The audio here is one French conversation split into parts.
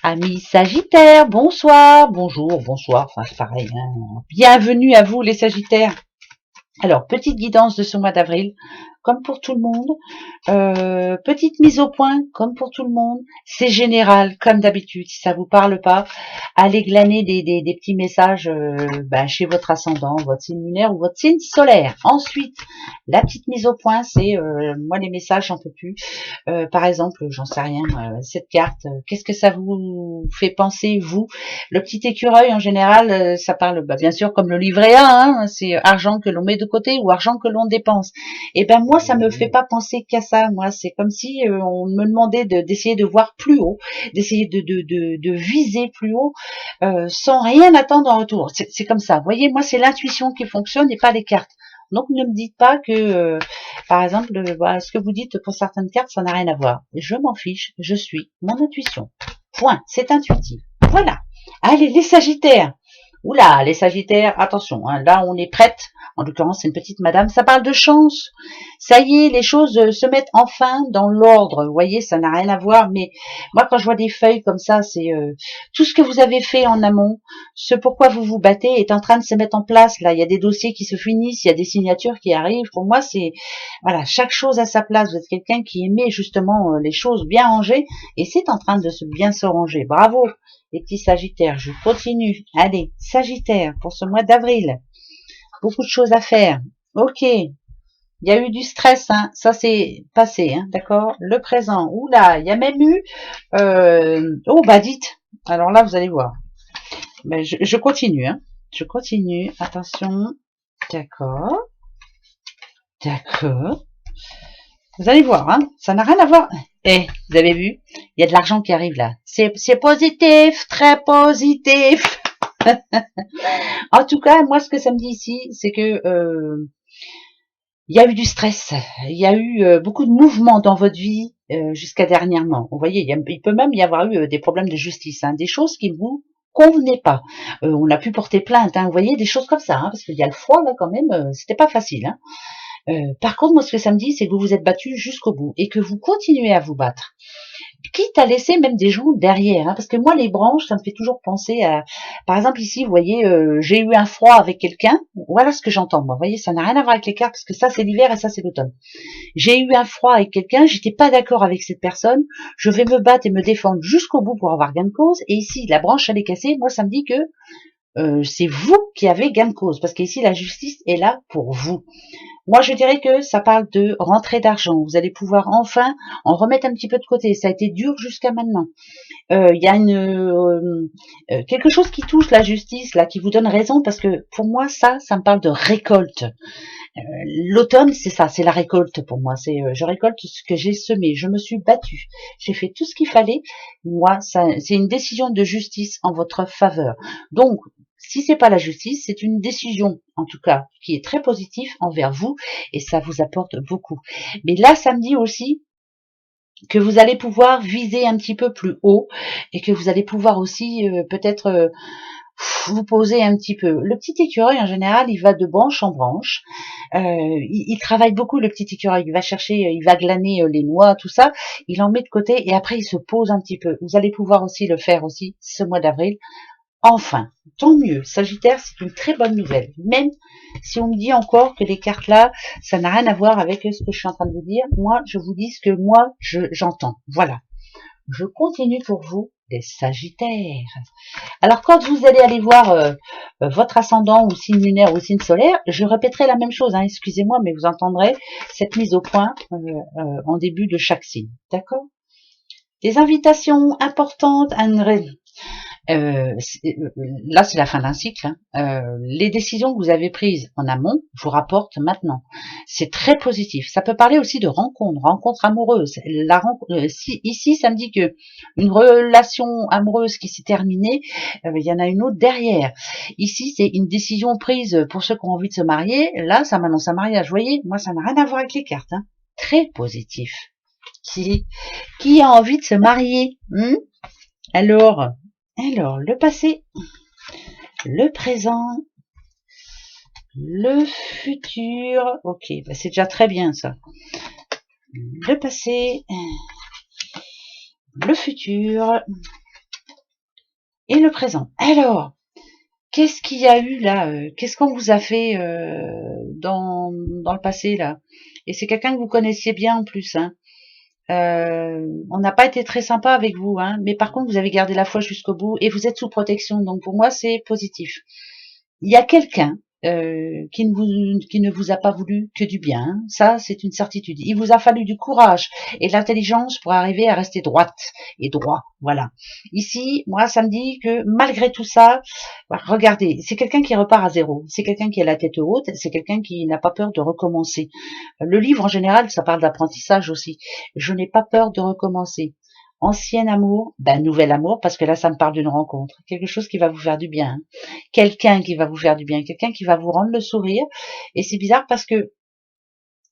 Amis Sagittaires, bonsoir, bonjour, bonsoir, enfin c'est pareil, hein. Bienvenue à vous les Sagittaires. Alors, petite guidance de ce mois d'avril, comme pour tout le monde. Petite mise au point, comme pour tout le monde. C'est général, comme d'habitude. Si ça vous parle pas, allez glaner des petits messages chez votre ascendant, votre signe lunaire ou votre signe solaire. Ensuite, la petite mise au point, c'est moi les messages, j'en peux plus. Par exemple, j'en sais rien, cette carte, qu'est-ce que ça vous fait penser, vous? Le petit écureuil, en général, ça parle, bien sûr, comme le livret A, hein, c'est argent que l'on met de côté ou argent que l'on dépense. Et ben moi, ça me fait pas penser qu'à ça. Moi, c'est comme si on me demandait d'essayer de voir plus haut, d'essayer de viser plus haut, sans rien attendre en retour. C'est comme ça. Vous voyez, moi, c'est l'intuition qui fonctionne et pas les cartes. Donc ne me dites pas que, par exemple, ce que vous dites pour certaines cartes, ça n'a rien à voir. Je m'en fiche, je suis mon intuition. Point, c'est intuitif. Voilà. Allez, les Sagittaires. Oula, les Sagittaires, attention, hein, là on est prête. En l'occurrence, c'est une petite madame. Ça parle de chance. Ça y est, les choses se mettent enfin dans l'ordre. Vous voyez, ça n'a rien à voir. Mais moi, quand je vois des feuilles comme ça, c'est tout ce que vous avez fait en amont, ce pourquoi vous vous battez est en train de se mettre en place. Là, il y a des dossiers qui se finissent, il y a des signatures qui arrivent. Pour moi, c'est voilà, chaque chose à sa place. Vous êtes quelqu'un qui aimait justement les choses bien rangées et c'est en train de bien se ranger. Bravo, les petits Sagittaires. Je continue. Allez, Sagittaire pour ce mois d'avril. Beaucoup de choses à faire. Ok. Il y a eu du stress, hein. Ça c'est passé, hein, d'accord. Le présent, oula, il y a même eu. Oh bah dites. Alors là, vous allez voir. Mais je continue, hein. Je continue. Attention. D'accord. D'accord. Vous allez voir, hein. Ça n'a rien à voir. Vous avez vu? Il y a de l'argent qui arrive là. C'est positif, très positif. En tout cas, moi, ce que ça me dit ici, c'est que il y a eu du stress, il y a eu beaucoup de mouvements dans votre vie jusqu'à dernièrement. Vous voyez, il peut même y avoir eu des problèmes de justice, hein, des choses qui ne vous convenaient pas. On a pu porter plainte, hein, vous voyez, des choses comme ça, hein, parce qu'il y a le froid là quand même, c'était pas facile. Hein. Par contre, moi, ce que ça me dit, c'est que vous vous êtes battu jusqu'au bout et que vous continuez à vous battre. Quitte à laisser même des gens derrière, hein, parce que moi les branches, ça me fait toujours penser à, par exemple ici, vous voyez, j'ai eu un froid avec quelqu'un, voilà ce que j'entends moi, vous voyez, ça n'a rien à voir avec les cartes, parce que ça c'est l'hiver et ça c'est l'automne. J'ai eu un froid avec quelqu'un, j'étais pas d'accord avec cette personne, je vais me battre et me défendre jusqu'au bout pour avoir gain de cause, et ici la branche elle est cassée, moi ça me dit que c'est vous qui avez gain de cause, parce qu'ici la justice est là pour vous. Moi, je dirais que ça parle de rentrée d'argent. Vous allez pouvoir enfin en remettre un petit peu de côté. Ça a été dur jusqu'à maintenant. Il y a quelque chose qui touche la justice, là, qui vous donne raison, parce que pour moi, ça me parle de récolte. L'automne, c'est ça, c'est la récolte pour moi. C'est je récolte ce que j'ai semé. Je me suis battue. J'ai fait tout ce qu'il fallait. Moi, c'est une décision de justice en votre faveur. Donc, si c'est pas la justice, c'est une décision, en tout cas, qui est très positive envers vous et ça vous apporte beaucoup. Mais là, ça me dit aussi que vous allez pouvoir viser un petit peu plus haut et que vous allez pouvoir aussi peut-être vous poser un petit peu. Le petit écureuil, en général, il va de branche en branche. Il travaille beaucoup, le petit écureuil. Il va chercher, il va glaner les noix, tout ça. Il en met de côté et après, il se pose un petit peu. Vous allez pouvoir aussi le faire aussi ce mois d'avril. Enfin, tant mieux. Sagittaire, c'est une très bonne nouvelle. Même si on me dit encore que les cartes là, ça n'a rien à voir avec ce que je suis en train de vous dire. Moi, je vous dis ce que moi, j'entends. Voilà. Je continue pour vous, les Sagittaires. Alors, quand vous allez aller voir votre ascendant ou signe lunaire ou signe solaire, je répéterai la même chose. Hein, excusez-moi, mais vous entendrez cette mise au point en début de chaque signe. D'accord? Des invitations importantes à une là, c'est la fin d'un cycle. Hein. Les décisions que vous avez prises en amont vous rapportent maintenant. C'est très positif. Ça peut parler aussi de rencontres amoureuses. Ici, ça me dit que une relation amoureuse qui s'est terminée, il y en a une autre derrière. Ici, c'est une décision prise pour ceux qui ont envie de se marier. Là, ça m'annonce un mariage. Vous voyez, moi, ça n'a rien à voir avec les cartes. Hein. Très positif. Qui a envie de se marier Alors, le passé, le présent, le futur. Ok, bah c'est déjà très bien ça. Le passé, le futur, et le présent. Alors, qu'est-ce qu'il y a eu là qu'est-ce qu'on vous a fait dans le passé là? Et c'est quelqu'un que vous connaissiez bien en plus, hein. On n'a pas été très sympa avec vous, hein, mais par contre vous avez gardé la foi jusqu'au bout et vous êtes sous protection, donc pour moi c'est positif. Il y a quelqu'un qui ne vous a pas voulu que du bien, hein. Ça c'est une certitude. Il vous a fallu du courage et de l'intelligence pour arriver à rester droite et droit, voilà. Ici, moi ça me dit que malgré tout ça, regardez, c'est quelqu'un qui repart à zéro, c'est quelqu'un qui a la tête haute, c'est quelqu'un qui n'a pas peur de recommencer. Le livre en général, ça parle d'apprentissage aussi. Je n'ai pas peur de recommencer. Ancien amour, ben nouvel amour, parce que là ça me parle d'une rencontre, quelque chose qui va vous faire du bien, hein. Quelqu'un qui va vous faire du bien, quelqu'un qui va vous rendre le sourire. Et c'est bizarre parce que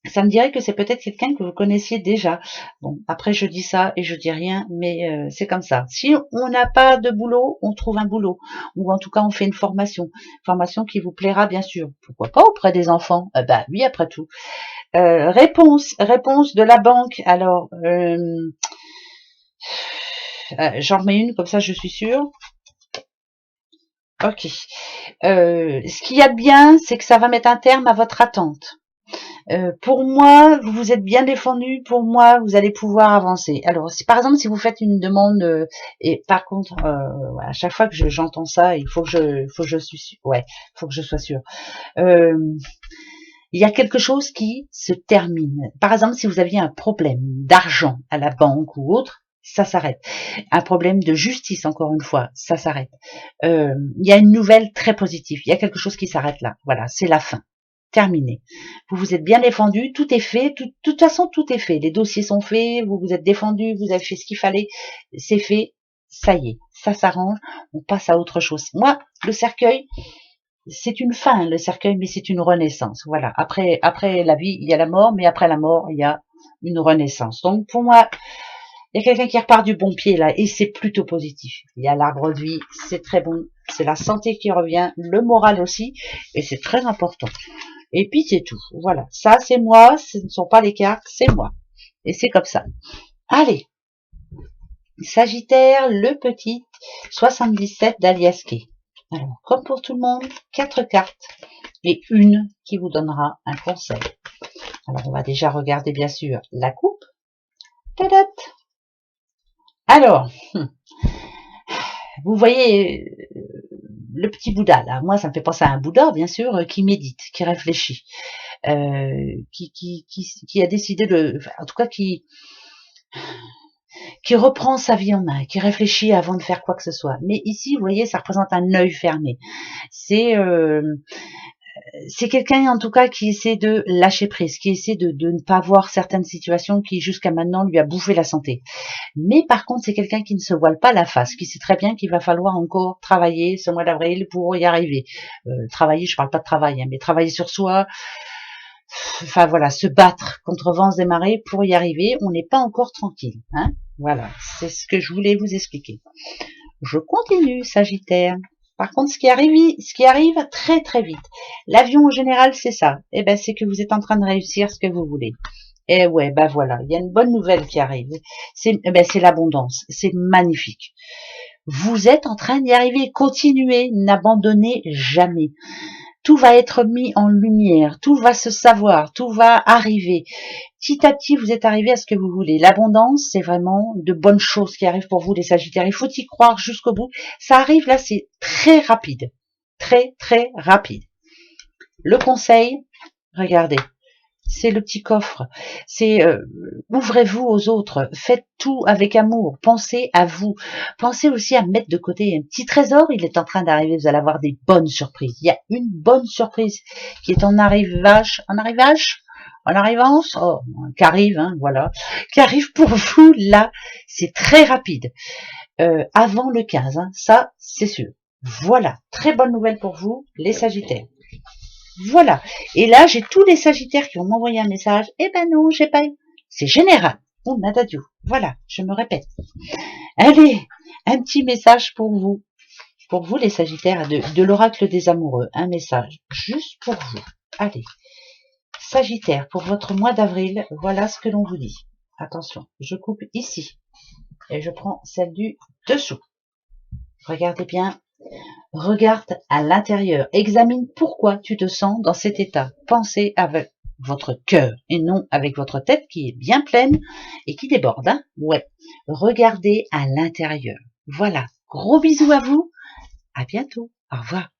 ça me dirait que c'est peut-être quelqu'un que vous connaissiez déjà. Bon, après je dis ça et je dis rien, mais c'est comme ça. Si on n'a pas de boulot, on trouve un boulot, ou en tout cas on fait une formation qui vous plaira bien sûr. Pourquoi pas auprès des enfants? Ben oui, après tout. Réponse de la banque. Alors, j'en remets une comme ça, je suis sûre. Ok. Ce qu'il y a de bien, c'est que ça va mettre un terme à votre attente. Pour moi, vous vous êtes bien défendu. Pour moi, vous allez pouvoir avancer. Alors, si par exemple, si vous faites une demande, et par contre, à chaque fois que j'entends ça, il faut que je suis, ouais, faut que je sois sûre. Il y a quelque chose qui se termine. Par exemple, si vous aviez un problème d'argent à la banque ou autre, ça s'arrête. Un problème de justice, encore une fois, ça s'arrête. Il y a une nouvelle très positive. Il y a quelque chose qui s'arrête là. Voilà, c'est la fin. Terminé. Vous vous êtes bien défendu, tout est fait. De toute façon, tout est fait. Les dossiers sont faits, vous vous êtes défendu, vous avez fait ce qu'il fallait. C'est fait. Ça y est, ça s'arrange. On passe à autre chose. Moi, le cercueil, c'est une fin, le cercueil, mais c'est une renaissance. Voilà. Après la vie, il y a la mort, mais après la mort, il y a une renaissance. Donc, pour moi, il y a quelqu'un qui repart du bon pied, là, et c'est plutôt positif. Il y a l'arbre de vie, c'est très bon. C'est la santé qui revient, le moral aussi, et c'est très important. Et puis, c'est tout. Voilà. Ça, c'est moi, ce ne sont pas les cartes, c'est moi. Et c'est comme ça. Allez. Sagittaire, le petit 77 d'Aliaske. Alors, comme pour tout le monde, 4 cartes et une qui vous donnera un conseil. Alors, on va déjà regarder, bien sûr, la coupe. Tadat. Alors, vous voyez le petit Bouddha, là. Moi, ça me fait penser à un Bouddha, bien sûr, qui médite, qui réfléchit, qui a décidé de... En tout cas, qui reprend sa vie en main, qui réfléchit avant de faire quoi que ce soit. Mais ici, vous voyez, ça représente un œil fermé. C'est quelqu'un en tout cas qui essaie de lâcher prise, qui essaie de ne pas voir certaines situations qui jusqu'à maintenant lui a bouffé la santé. Mais par contre, c'est quelqu'un qui ne se voile pas la face, qui sait très bien qu'il va falloir encore travailler ce mois d'avril pour y arriver. Travailler, je parle pas de travail, hein, mais travailler sur soi, enfin voilà, se battre contre vents et marées pour y arriver. On n'est pas encore tranquille, hein. Voilà, c'est ce que je voulais vous expliquer. Je continue, Sagittaire. Par contre, ce qui arrive très très vite. L'avion en général, c'est ça. Eh ben, c'est que vous êtes en train de réussir ce que vous voulez. Eh ouais, ben voilà, il y a une bonne nouvelle qui arrive. C'est l'abondance. C'est magnifique. Vous êtes en train d'y arriver. Continuez, n'abandonnez jamais. Tout va être mis en lumière, tout va se savoir, tout va arriver. Petit à petit, vous êtes arrivé à ce que vous voulez. L'abondance, c'est vraiment de bonnes choses qui arrivent pour vous, les Sagittaires. Il faut y croire jusqu'au bout. Ça arrive là, c'est très rapide. Très, très rapide. Le conseil, regardez, c'est le petit coffre. C'est ouvrez-vous aux autres, faites tout avec amour, pensez à vous, pensez aussi à mettre de côté un petit trésor. Il est en train d'arriver, vous allez avoir des bonnes surprises. Il y a une bonne surprise qui est en arrivage, en arrivance, oh, qui arrive, hein, voilà, qui arrive pour vous là. C'est très rapide, avant le 15, hein, ça c'est sûr. Voilà, très bonne nouvelle pour vous, les Sagittaires. Voilà. Et là, j'ai tous les Sagittaires qui vont m'envoyer un message. Eh ben non, j'ai pas eu. C'est général. Oh, nadadio. Voilà, je me répète. Allez, un petit message pour vous. Pour vous, les Sagittaires, de l'oracle des amoureux. Un message juste pour vous. Allez. Sagittaire, pour votre mois d'avril, voilà ce que l'on vous dit. Attention, je coupe ici. Et je prends celle du dessous. Regardez bien. Regarde à l'intérieur. Examine pourquoi tu te sens dans cet état. Pensez avec votre cœur et non avec votre tête qui est bien pleine et qui déborde. Hein, ouais. Regardez à l'intérieur. Voilà. Gros bisous à vous. À bientôt. Au revoir.